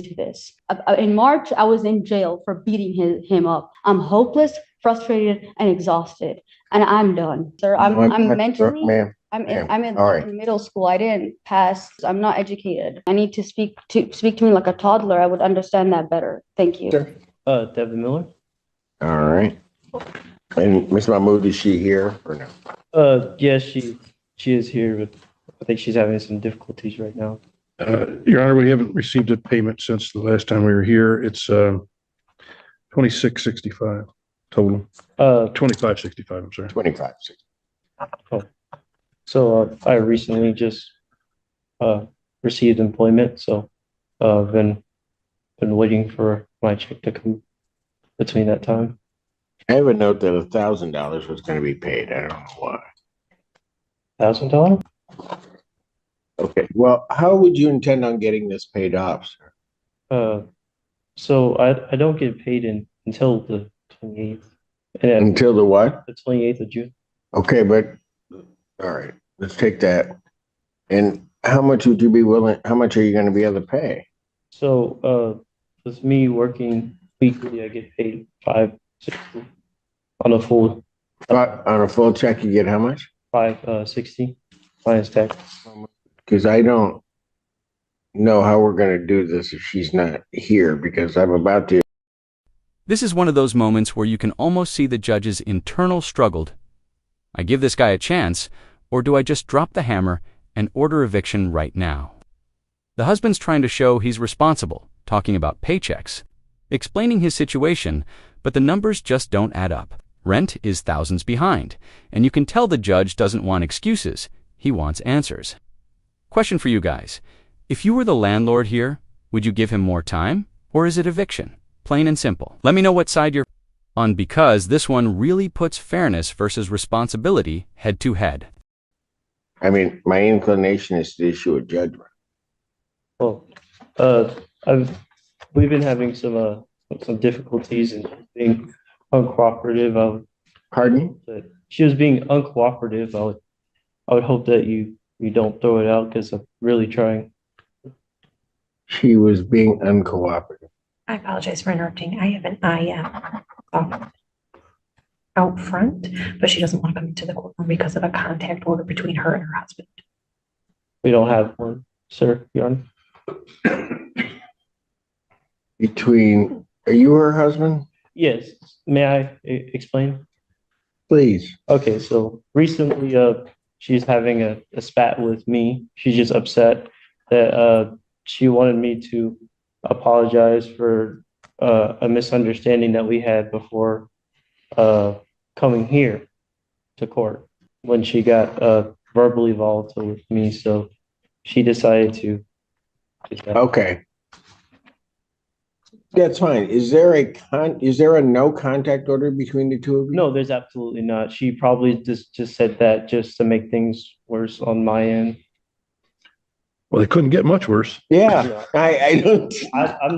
to this. In March, I was in jail for beating him up. I'm hopeless, frustrated, and exhausted, and I'm done. Sir, I'm mentally, ma'am. I'm in, All right. in middle school. I didn't pass. I'm not educated. I need to speak to me like a toddler. I would understand that better. Thank you. Sir? Devin Miller. All right. And Ms. Mahmood, is she here or no? Yes, she is here, but I think she's having some difficulties right now. Your Honor, we haven't received a payment since the last time we were here. It's $26.65 total. 25.65. I'm sorry. 25. Oh. So I recently just received employment, so I've been waiting for my check to come between that time. I have a note that $1,000 was going to be paid. I don't know why. $1,000? Okay. Well, how would you intend on getting this paid off, sir? So I don't get paid until the 28th. Until the what? The 28th of June. Okay, but all right, let's take that. And how much would you be willing? How much are you going to be able to pay? So with me working weekly, I get paid $5.60 on a full. On a full check, you get how much? $5.60 minus tax. Because I don't know how we're going to do this if she's not here, because I'm about to. This is one of those moments where you can almost see the judge's internal struggle. I give this guy a chance, or do I just drop the hammer and order eviction right now? The husband's trying to show he's responsible, talking about paychecks, explaining his situation, but the numbers just don't add up. Rent is thousands behind, and you can tell the judge doesn't want excuses, he wants answers. Question for you guys. If you were the landlord here, would you give him more time, or is it eviction? Plain and simple. Let me know what side you're on, because this one really puts fairness versus responsibility head to head. I mean, my inclination is to issue a judgment. Well, we've been having some difficulties in being uncooperative. Pardon? She was being uncooperative. I would hope that you don't throw it out, because I'm really trying. She was being uncooperative. I apologize for interrupting. I have an IM out front, but she doesn't want to come into the courtroom because of a contact order between her and her husband. We don't have one, sir, Your Honor. Are you her husband? Yes. May I explain? Please. Okay, so recently she's having a spat with me. She's just upset that she wanted me to apologize for a misunderstanding that we had before coming here to court, when she got verbally volatile with me. So she decided to. Okay. That's fine. Is there a no contact order between the two of you? No, there's absolutely not. She probably just said that just to make things worse on my end. Well, they couldn't get much worse. Yeah, I don't. I'm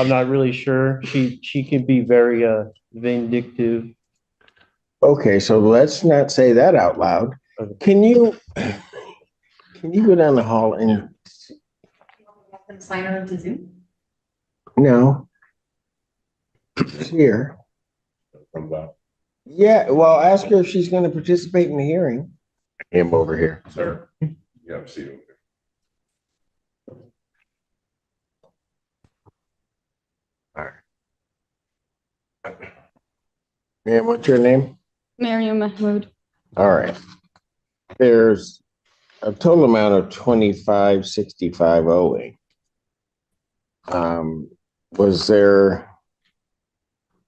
not really sure. She can be very vindictive. Okay, so let's not say that out loud. Okay. Can you go down the hall and Sign her into Zoom? no? She's here. Yeah, well, ask her if she's going to participate in the hearing. Him over here. Sir, you have a seat over there. All right. Ma'am, what's your name? Mariam Mahmood. All right. There's a total amount of $25.65 owing. Was there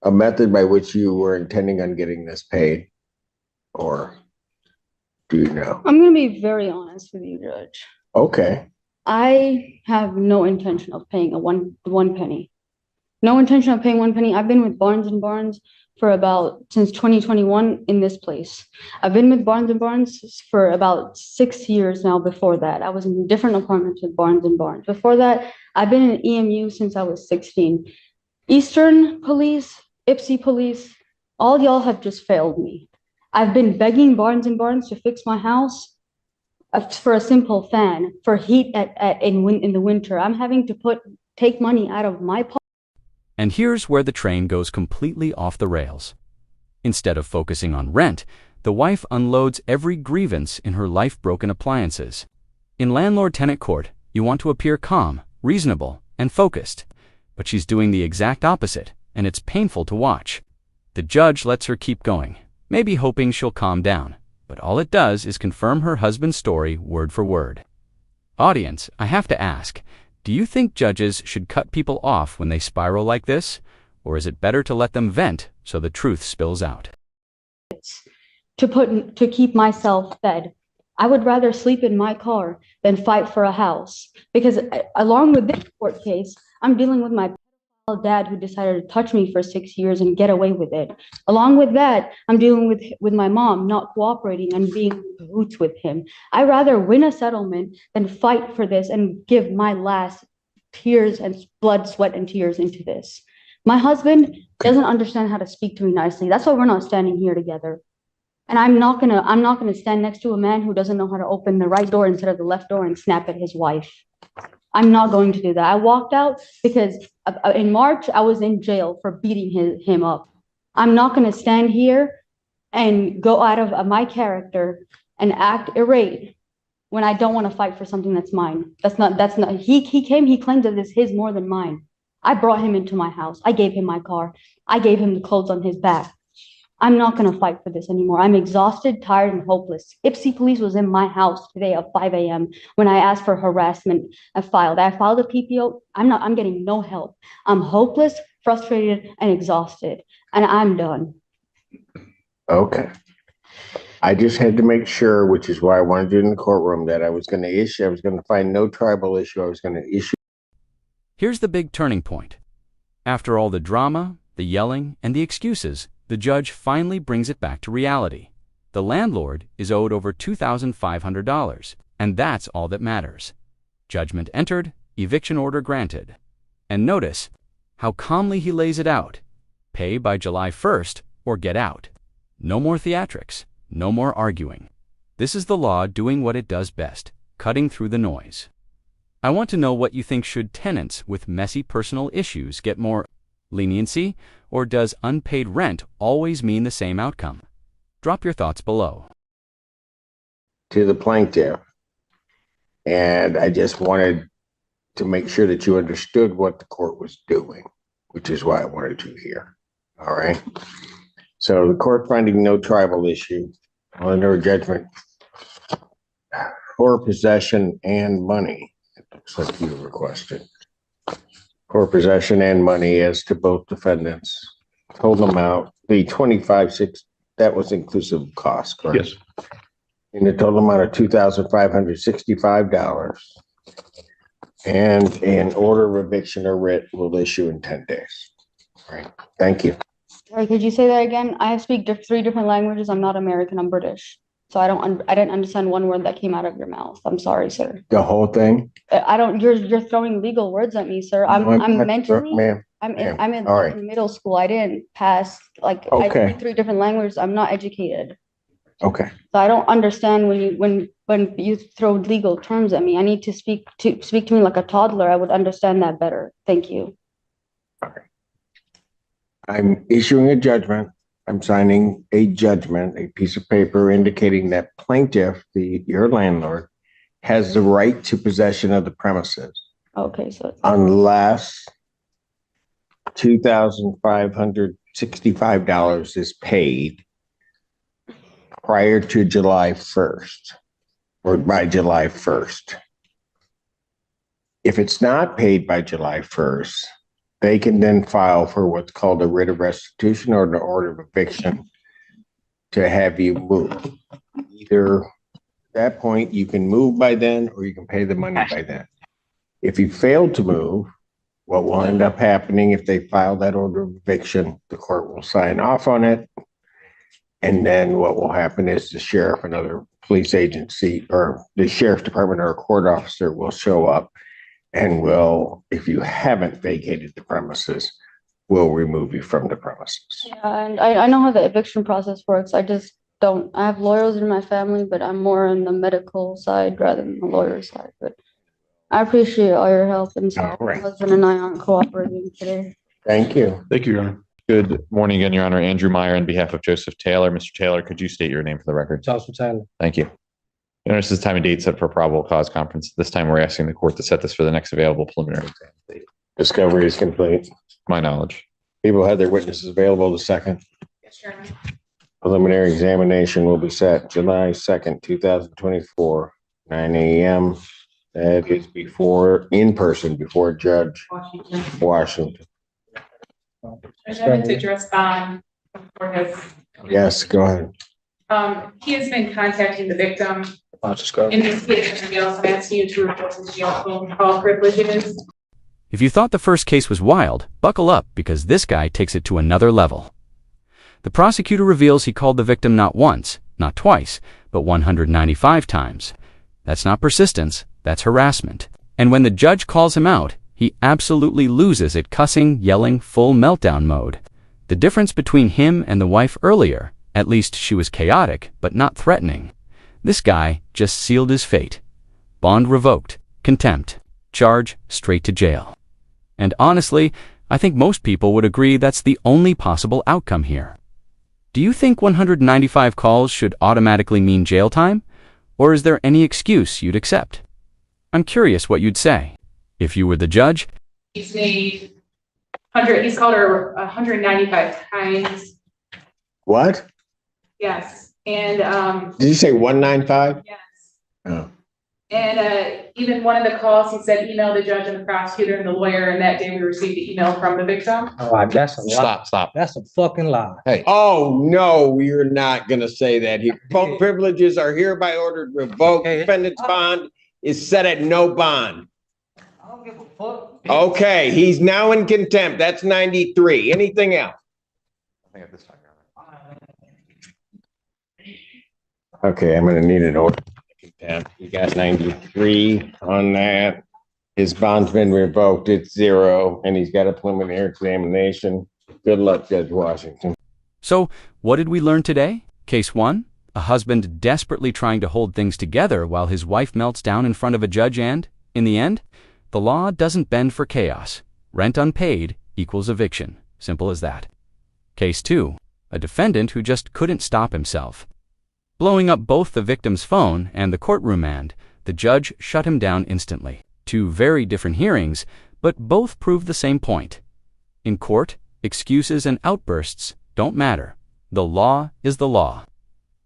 a method by which you were intending on getting this paid, or do you know? I'm going to be very honest with you, Judge. Okay. I have no intention of paying one penny. No intention of paying one penny. I've been with Barnes & Barnes since 2021 in this place. I've been with Barnes & Barnes for about 6 years now. Before that, I was in different apartments with Barnes & Barnes. Before that, I've been in EMU since I was 16. Eastern Police, Ipsy Police, all y'all have just failed me. I've been begging Barnes & Barnes to fix my house for a simple fan for heat in the winter. I'm having to put take money out of my pocket. And here's where the train goes completely off the rails. Instead of focusing on rent, the wife unloads every grievance in her life-broken appliances. In landlord-tenant court, you want to appear calm, reasonable, and focused. But she's doing the exact opposite, and it's painful to watch. The judge lets her keep going, maybe hoping she'll calm down. But all it does is confirm her husband's story word for word. Audience, I have to ask, do you think judges should cut people off when they spiral like this? Or is it better to let them vent so the truth spills out? To keep myself fed. I would rather sleep in my car than fight for a house, because along with this court case, I'm dealing with my dad who decided to touch me for 6 years and get away with it. Along with that, I'm dealing with my mom not cooperating and being in cahoots with him. I'd rather win a settlement than fight for this and give my last tears and blood, sweat, and tears into this. My husband doesn't understand how to speak to me nicely. That's why we're not standing here together. And I'm not gonna stand next to a man who doesn't know how to open the right door instead of the left door and snap at his wife. I'm not going to do that. I walked out because in March I was in jail for beating him up. I'm not gonna stand here and go out of my character and act irate when I don't want to fight for something that's mine. That's not. He claimed that it's his more than mine. I brought him into my house. I gave him my car. I gave him the clothes on his back. I'm not going to fight for this anymore. I'm exhausted, tired, and hopeless. Ipsy Police was in my house today at 5 a.m. when I asked for harassment. I filed a PPO. I'm getting no help. I'm hopeless, frustrated, and exhausted, and I'm done. Okay. I just had to make sure, which is why I wanted it in the courtroom, that I was going to find no tribal issue. I was going to issue. Here's the big turning point. After all the drama, the yelling, and the excuses, the judge finally brings it back to reality. The landlord is owed over $2,500, and that's all that matters. Judgment entered, eviction order granted. And notice how calmly he lays it out. Pay by July 1st or get out. No more theatrics, no more arguing. This is the law doing what it does best, cutting through the noise. I want to know what you think. Should tenants with messy personal issues get more leniency, or does unpaid rent always mean the same outcome? Drop your thoughts below. To the plaintiff, and I just wanted to make sure that you understood what the court was doing, which is why I wanted you here. All right. So the court finding no tribal issue under judgment for possession and money. It looks like you requested for possession and money as to both defendants. Told them out the 25.6. That was inclusive of cost, correct? Yes. In the total amount of $2,565, and an order of eviction or writ will issue in 10 days. All right. Thank you. Sorry, could you say that again? I speak 3 different languages. I'm not American. I'm British. So I didn't understand one word that came out of your mouth. I'm sorry, sir. The whole thing? You're throwing legal words at me, sir. I'm mentally, Ma'am. I'm in All right. middle school. I didn't pass, I Okay. speak 3 different languages. I'm not educated. Okay. So I don't understand when you throw legal terms at me. I need to speak to me like a toddler. I would understand that better. Thank you. I'm issuing a judgment. I'm signing a judgment, a piece of paper indicating that plaintiff, your landlord, has the right to possession of the premises Okay, so unless $2,565 is paid prior to July 1st or by July 1st. If it's not paid by July 1st, they can then file for what's called a writ of restitution or an order of eviction to have you move. Either at that point, you can move by then or you can pay the money by then. If you fail to move, what will end up happening if they file that order of eviction, the court will sign off on it. And then what will happen is the sheriff, another police agency, or the sheriff's department or a court officer will show up and will, if you haven't vacated the premises, will remove you from the premises. yeah, and I know how the eviction process works. I just don't. I have lawyers in my family, but I'm more on the medical side rather than the lawyer side. But I appreciate all your help and All sorry my right. husband and I aren't cooperating today. Thank you. Thank you, Your Honor. Good morning again, Your Honor. Andrew Meyer on behalf of Joseph Taylor. Mr. Taylor, could you state your name for the record? Joseph Taylor. Thank you. Your Honor, this is time and date set for a probable cause conference. This time we're asking the court to set this for the next available preliminary exam date. Discovery is complete. To my knowledge. People had their witnesses available the second. Preliminary examination will be set July 2nd, 2024, 9 a.m. That is in person, before Judge Washington. I wanted to address bond for his, Yes, go ahead. he has been contacting the victim. In this case, we also ask you to report his jail phone call privileges. If you thought the first case was wild, buckle up because this guy takes it to another level. The prosecutor reveals he called the victim not once, not twice, but 195 times. That's not persistence, that's harassment. And when the judge calls him out, he absolutely loses it, cussing, yelling, full meltdown mode. The difference between him and the wife earlier, at least she was chaotic, but not threatening. This guy just sealed his fate. Bond revoked, contempt, charge straight to jail. And honestly, I think most people would agree that's the only possible outcome here. Do you think 195 calls should automatically mean jail time? Or is there any excuse you'd accept? I'm curious what you'd say. If you were the judge, He's made he's called her 195 times. What? Yes. And, Did you say 195? yes. Oh. And, even one of the calls, he said, email the judge and the prosecutor and the lawyer. And that day we received the email from the victim. Oh, that's a lie. Stop. That's a fucking lie. Hey, Oh, no, you're not gonna say that here. Phone privileges are hereby ordered revoked. Okay. Defendant's bond is set at no bond. I don't give a fuck. Okay, he's now in contempt. That's 93. Anything else? I think at this time, Your Honor. Okay, I'm gonna need an order. Contempt. You got 93 on that. His bond's been revoked. It's 0, and he's got a preliminary examination. Good luck, Judge Washington. so what did we learn today? Case 1, a husband desperately trying to hold things together while his wife melts down in front of a judge and, in the end, the law doesn't bend for chaos. Rent unpaid equals eviction. Simple as that. Case 2, a defendant who just couldn't stop himself. Blowing up both the victim's phone and the courtroom, and the judge shut him down instantly. 2 very different hearings, but both prove the same point. In court, excuses and outbursts don't matter. The law is the law.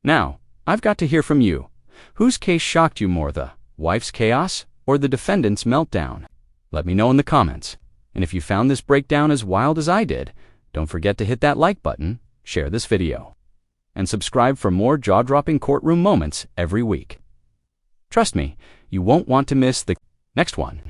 Now, I've got to hear from you. Whose case shocked you more, the wife's chaos or the defendant's meltdown? Let me know in the comments. And if you found this breakdown as wild as I did, don't forget to hit that like button, share this video, and subscribe for more jaw-dropping courtroom moments every week. Trust me, you won't want to miss the next one.